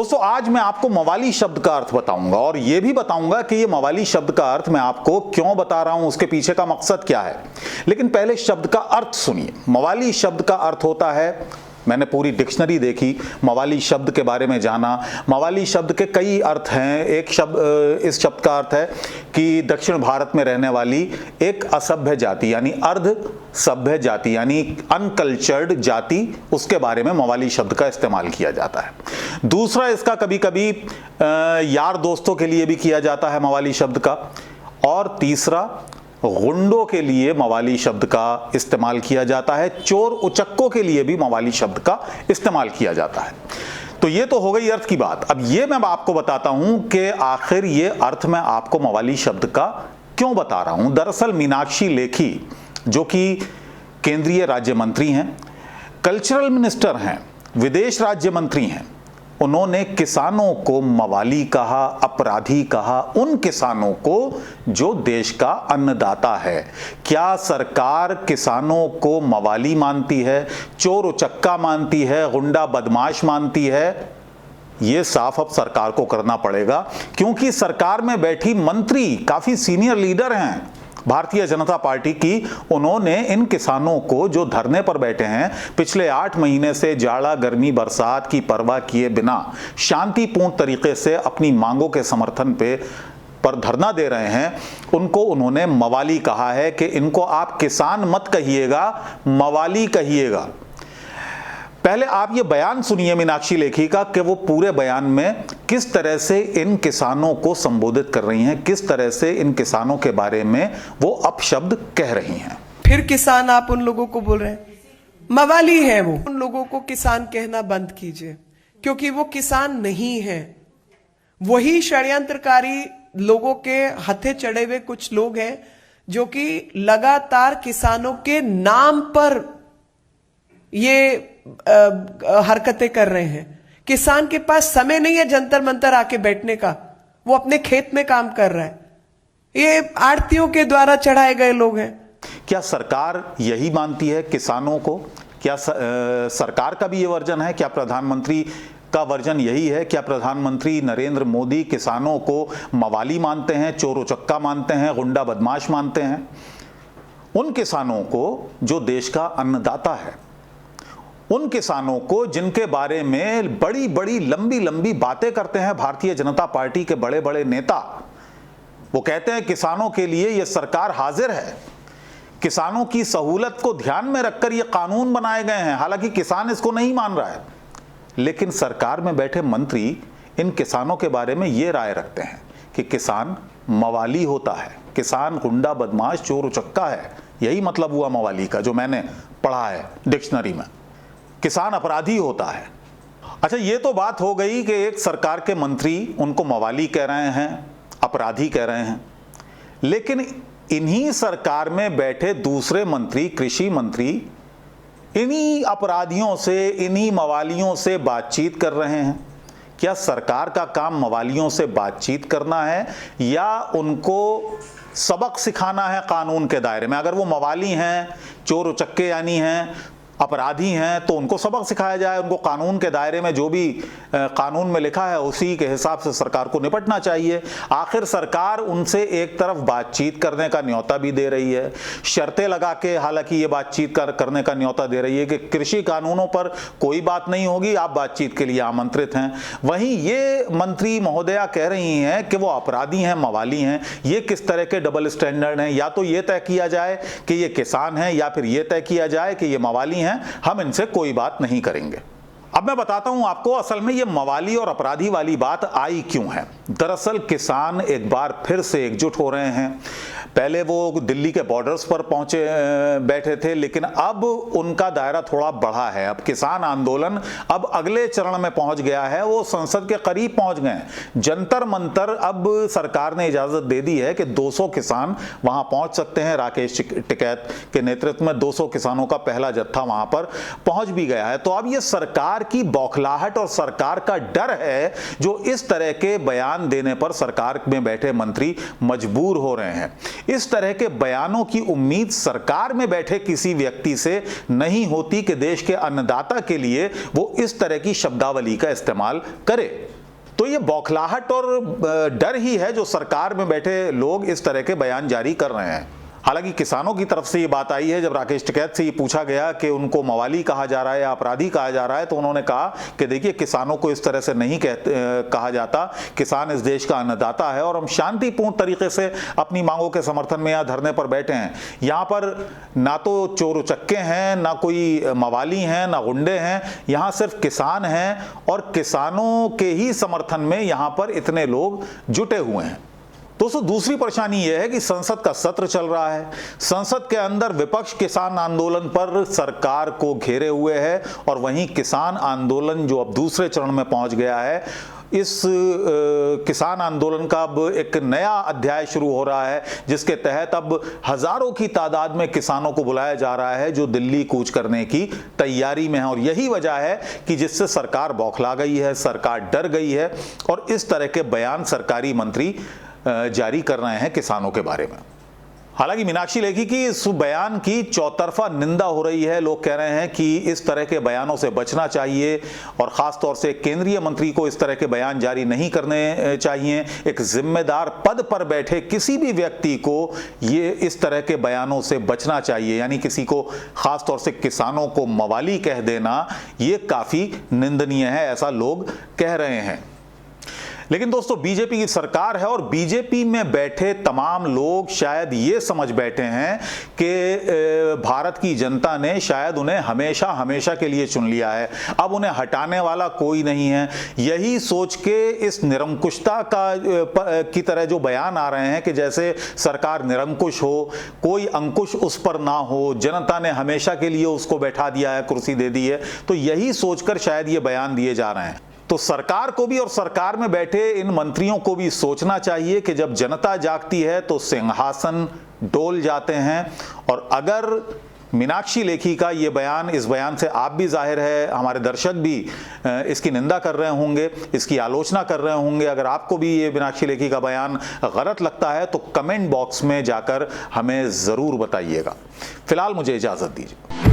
दोस्तों आज मैं आपको मवाली शब्द का अर्थ बताऊंगा और यह भी बताऊंगा कि यह मवाली शब्द का अर्थ मैं आपको क्यों बता रहा हूं, उसके पीछे का मकसद क्या है। लेकिन पहले शब्द का अर्थ सुनिए। मवाली शब्द का अर्थ होता है, मैंने पूरी डिक्शनरी देखी, मवाली शब्द के बारे में जाना। मवाली शब्द के कई अर्थ हैं। एक शब्द, इस शब्द का अर्थ है कि दक्षिण भारत में रहने वाली एक असभ्य जाति यानी अर्ध सभ्य जाति यानी अनकल्चर्ड जाति, उसके बारे में मवाली शब्द का इस्तेमाल किया जाता है। दूसरा, इसका कभी कभी यार दोस्तों के लिए भी किया जाता है मवाली शब्द का। और तीसरा, गुंडों के लिए मवाली शब्द का इस्तेमाल किया जाता है। चोर उचक्कों के लिए भी मवाली शब्द का इस्तेमाल किया जाता है। तो ये तो हो गई अर्थ की बात। अब ये मैं आपको बताता हूं कि आखिर ये अर्थ मैं आपको मवाली शब्द का क्यों बता रहा हूं। दरअसल मीनाक्षी लेखी, जो कि केंद्रीय राज्य मंत्री हैं, कल्चरल मिनिस्टर हैं, विदेश राज्य मंत्री हैं, उन्होंने किसानों को मवाली कहा, अपराधी कहा, उन किसानों को जो देश का अन्नदाता है। क्या सरकार किसानों को मवाली मानती है, चोर उचक्का मानती है, गुंडा बदमाश मानती है? ये साफ अब सरकार को करना पड़ेगा, क्योंकि सरकार में बैठी मंत्री काफी सीनियर लीडर हैं भारतीय जनता पार्टी की। उन्होंने इन किसानों को जो धरने पर बैठे हैं, पिछले 8 महीने से जाड़ा गर्मी बरसात की परवाह किए बिना शांतिपूर्ण तरीके से अपनी मांगों के समर्थन पर धरना दे रहे हैं, उनको उन्होंने मवाली कहा है कि इनको आप किसान मत कहिएगा, मवाली कहिएगा। पहले आप ये बयान सुनिए मीनाक्षी लेखी का कि वो पूरे बयान में किस तरह से इन किसानों को संबोधित कर रही हैं, किस तरह से इन किसानों के बारे में वो अपशब्द कह रही हैं। फिर किसान आप उन लोगों को बोल रहे हैं मवाली है, वो उन लोगों को किसान कहना बंद कीजिए, क्योंकि वो किसान नहीं है। वही षड्यंत्रकारी लोगों के हथे चढ़े हुए कुछ लोग हैं जो कि लगातार किसानों के नाम पर ये हरकतें कर रहे हैं। किसान के पास समय नहीं है जंतर मंतर आके बैठने का, वो अपने खेत में काम कर रहा है। ये आड़तियों के द्वारा चढ़ाए गए लोग हैं। क्या सरकार यही मानती है किसानों को? क्या सरकार का भी ये वर्जन है? क्या प्रधानमंत्री का वर्जन यही है? क्या प्रधानमंत्री नरेंद्र मोदी किसानों को मवाली मानते हैं, चोर उचक्का मानते हैं, गुंडा बदमाश मानते हैं? उन किसानों को जो देश का अन्नदाता है, उन किसानों को जिनके बारे में बड़ी बड़ी लंबी लंबी बातें करते हैं भारतीय जनता पार्टी के बड़े बड़े नेता, वो कहते हैं किसानों के लिए ये सरकार हाजिर है, किसानों की सहूलत को ध्यान में रखकर ये कानून बनाए गए हैं। हालांकि किसान इसको नहीं मान रहा है, लेकिन सरकार में बैठे मंत्री इन किसानों के बारे में ये राय रखते हैं कि किसान मवाली होता है, किसान गुंडा बदमाश चोर उचक्का है। यही मतलब हुआ मवाली का, जो मैंने पढ़ा है डिक्शनरी में। किसान अपराधी होता है। अच्छा, ये तो बात हो गई कि एक सरकार के मंत्री उनको मवाली कह रहे हैं, अपराधी कह रहे हैं। लेकिन इन्हीं सरकार में बैठे दूसरे मंत्री, कृषि मंत्री, इन्हीं अपराधियों से, इन्हीं मवालियों से बातचीत कर रहे हैं। क्या सरकार का काम मवालियों से बातचीत करना है या उनको सबक सिखाना है कानून के दायरे में? अगर वो मवाली हैं, चोर उचक्के यानी हैं, अपराधी हैं, तो उनको सबक सिखाया जाए। उनको कानून के दायरे में जो भी कानून में लिखा है उसी के हिसाब से सरकार को निपटना चाहिए। आखिर सरकार उनसे एक तरफ बातचीत करने का न्योता भी दे रही है, शर्तें लगा के हालांकि ये बातचीत करने का न्योता दे रही है कि कृषि कानूनों पर कोई बात नहीं होगी, आप बातचीत के लिए आमंत्रित हैं। वहीं ये मंत्री महोदया कह रही हैं कि वो अपराधी हैं, मवाली हैं। ये किस तरह के डबल स्टैंडर्ड हैं? या तो ये तय किया जाए कि ये किसान हैं, या फिर ये तय किया जाए कि ये मवाली हैं, हम इनसे कोई बात नहीं करेंगे। अब मैं बताता हूं आपको असल में ये मवाली और अपराधी वाली बात आई क्यों है। दरअसल किसान एक बार फिर से एकजुट हो रहे हैं। पहले वो दिल्ली के बॉर्डर्स पर बैठे थे, लेकिन अब उनका दायरा थोड़ा बढ़ा है। अब किसान आंदोलन अब अगले चरण में पहुंच गया है, वो संसद के करीब पहुंच गए हैं। जंतर मंतर अब सरकार ने इजाजत दे दी है कि 200 किसान वहां पहुंच सकते हैं। राकेश टिकैत के नेतृत्व में 200 किसानों का पहला जत्था वहां पर पहुंच भी गया है। तो अब ये सरकार की बौखलाहट और सरकार का डर है जो इस तरह के बयान देने पर सरकार में बैठे मंत्री मजबूर हो रहे हैं। इस तरह के बयानों की उम्मीद सरकार में बैठे किसी व्यक्ति से नहीं होती कि देश के अन्नदाता के लिए वो इस तरह की शब्दावली का इस्तेमाल करे। तो ये बौखलाहट और डर ही है जो सरकार में बैठे लोग इस तरह के बयान जारी कर रहे हैं। हालांकि किसानों की तरफ से ये बात आई है, जब राकेश टिकैत से ये पूछा गया कि उनको मवाली कहा जा रहा है या अपराधी कहा जा रहा है, तो उन्होंने कहा कि देखिए, किसानों को इस तरह से नहीं कहा जाता। किसान इस देश का अन्नदाता है और हम शांतिपूर्ण तरीके से अपनी मांगों के समर्थन में यहाँ धरने पर बैठे हैं। यहाँ पर ना तो चोर उचक्के हैं, ना कोई मवाली हैं, ना गुंडे हैं, यहाँ सिर्फ किसान हैं और किसानों के ही समर्थन में यहाँ पर इतने लोग जुटे हुए हैं। दोस्तों, दूसरी परेशानी यह है कि संसद का सत्र चल रहा है। संसद के अंदर विपक्ष किसान आंदोलन पर सरकार को घेरे हुए है और वहीं किसान आंदोलन जो अब दूसरे चरण में पहुंच गया है, इस किसान आंदोलन का अब एक नया अध्याय शुरू हो रहा है, जिसके तहत अब हजारों की तादाद में किसानों को बुलाया जा रहा है जो दिल्ली कूच करने की तैयारी में है। और यही वजह है कि जिससे सरकार बौखला गई है, सरकार डर गई है और इस तरह के बयान सरकारी मंत्री जारी कर रहे हैं किसानों के बारे में। हालांकि मीनाक्षी लेखी की इस बयान की चौतरफा निंदा हो रही है। लोग कह रहे हैं कि इस तरह के बयानों से बचना चाहिए और खास तौर से केंद्रीय मंत्री को इस तरह के बयान जारी नहीं करने चाहिए। एक जिम्मेदार पद पर बैठे किसी भी व्यक्ति को ये इस तरह के बयानों से बचना चाहिए, यानी किसी को, खास तौर से किसानों को मवाली कह देना, ये काफी निंदनीय है, ऐसा लोग कह रहे हैं। लेकिन दोस्तों, बीजेपी की सरकार है और बीजेपी में बैठे तमाम लोग शायद ये समझ बैठे हैं कि भारत की जनता ने शायद उन्हें हमेशा हमेशा के लिए चुन लिया है, अब उन्हें हटाने वाला कोई नहीं है। यही सोच के इस निरंकुशता की तरह जो बयान आ रहे हैं कि जैसे सरकार निरंकुश हो, कोई अंकुश उस पर ना हो, जनता ने हमेशा के लिए उसको बैठा दिया है, कुर्सी दे दी है, तो यही सोचकर शायद ये बयान दिए जा रहे हैं। तो सरकार को भी और सरकार में बैठे इन मंत्रियों को भी सोचना चाहिए कि जब जनता जागती है तो सिंहासन डोल जाते हैं। और अगर मीनाक्षी लेखी का ये बयान, इस बयान से आप भी जाहिर है, हमारे दर्शक भी इसकी निंदा कर रहे होंगे, इसकी आलोचना कर रहे होंगे, अगर आपको भी ये मीनाक्षी लेखी का बयान गलत लगता है तो कमेंट बॉक्स में जाकर हमें ज़रूर बताइएगा। फिलहाल मुझे इजाज़त दीजिए।